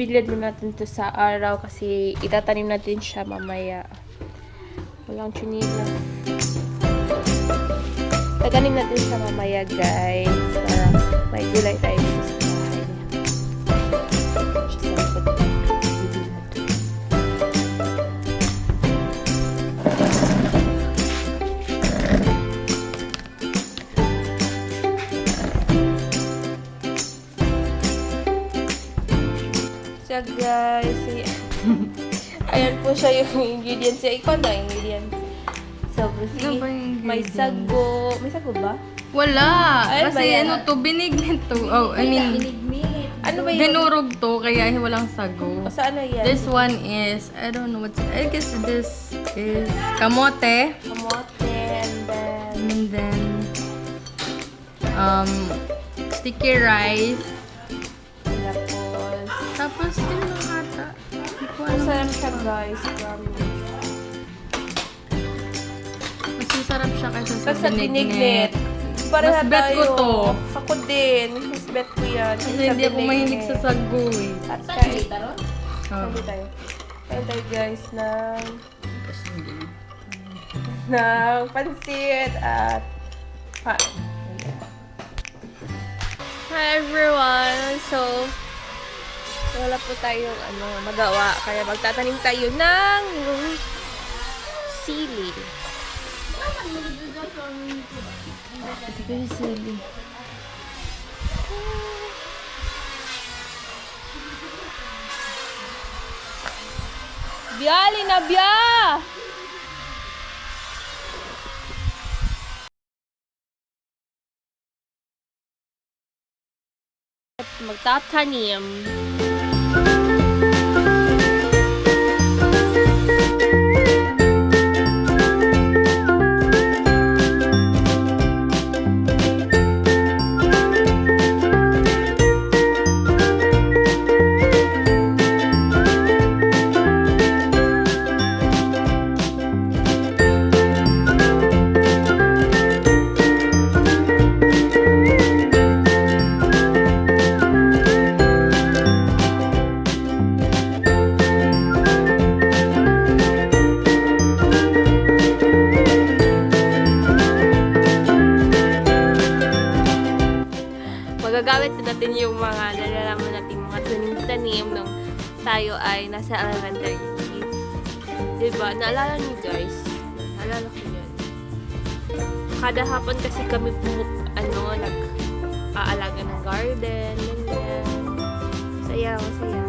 Bibilad mo natin to sa araw kasi itatanim natin siya mamaya. Walang tsunila. Tatanim natin siya mamaya, guys. Para may gulay tayo sa bahay. Siya sa likod. So guys, ayan po siya yung ingredients. Ikaw na ingredients. So, kasi may sago. May sago ba? Wala. Ay, Kasi ano to, binignit to. Oh, I mean, Ano ba yun? dinurog to, kaya walang sago. O, saan na yan? This one is, I don't know what's, I guess this is kamote. Kamote And then, sticky rice. Tapos, yun lang ata. Hindi ko alam. Masarap siya, guys. Promise. Mas masarap siya kaysa sa Sa binignit. binignit. Pareha Mas bet ko tayo. to. Ako din. Mas bet ko yan. Kasi hindi ako mahilig sa sago eh. At kahit Oh. sabi tayo. Kain tayo, guys, ng pansit at Hi everyone! So, wala po tayong magawa. Kaya magtatanim tayo ng sili. Ito ko yung sili. Biya! Linabya! Magtatanim. Magagamit natin yung mga nalalaman natin mga tanim-tanim nung tayo ay nasa elementary. Diba? Naalala niyo, guys? Naalala ko yan. Kada hapon kasi kami nag-aalaga ng garden. Ganyan. Masaya, masaya.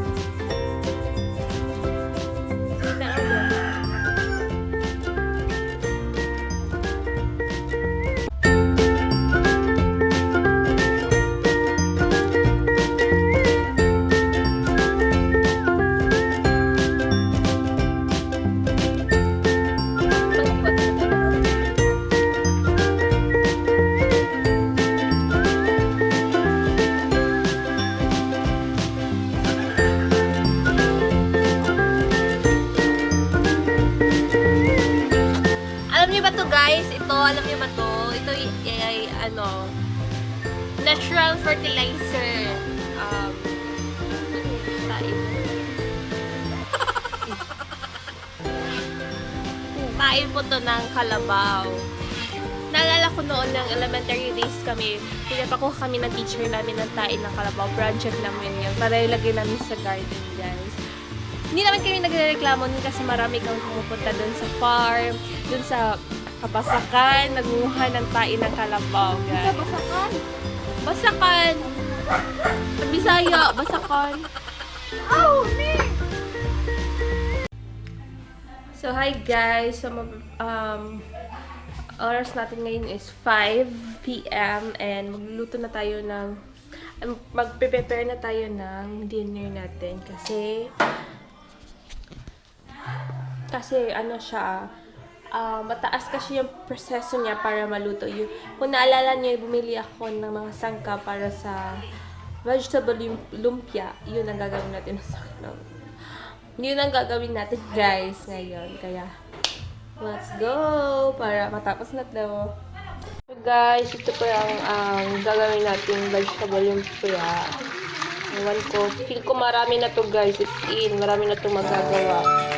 Guys, ito, alam niyo ba to? Ito ay natural fertilizer. Tain po to ng kalabaw. Naalala ko noon ng elementary days kami, pinapakuha kami ng teacher namin ng tain ng kalabaw. Project namin yun para ilagay namin sa garden, guys. Hindi naman kami nagre-reklamo nun kasi marami kang pumupunta dun sa farm, dun sa kabasakan, nagunguha ng tain ng kalabaw, guys. Basakan? Basakan! Sa Bisaya, basakan. Oh, me! So, hi guys. So, oras natin ngayon is 5 p.m. and magluluto na tayo ng magpe-prepare na tayo ng dinner natin kasi ano siya, mataas kasi yung proseso niya para maluto. Kung naalala niyo, bumili ako ng mga sangka para sa vegetable lumpia. Yun ang gagawin natin yun ang gagawin natin, guys, ngayon. Kaya, let's go! Para matapos na to. So, guys, ito po yung gagawin natin vegetable lumpia. Ewan ko. Feel ko marami na to guys. It's in. Marami na to magagawa.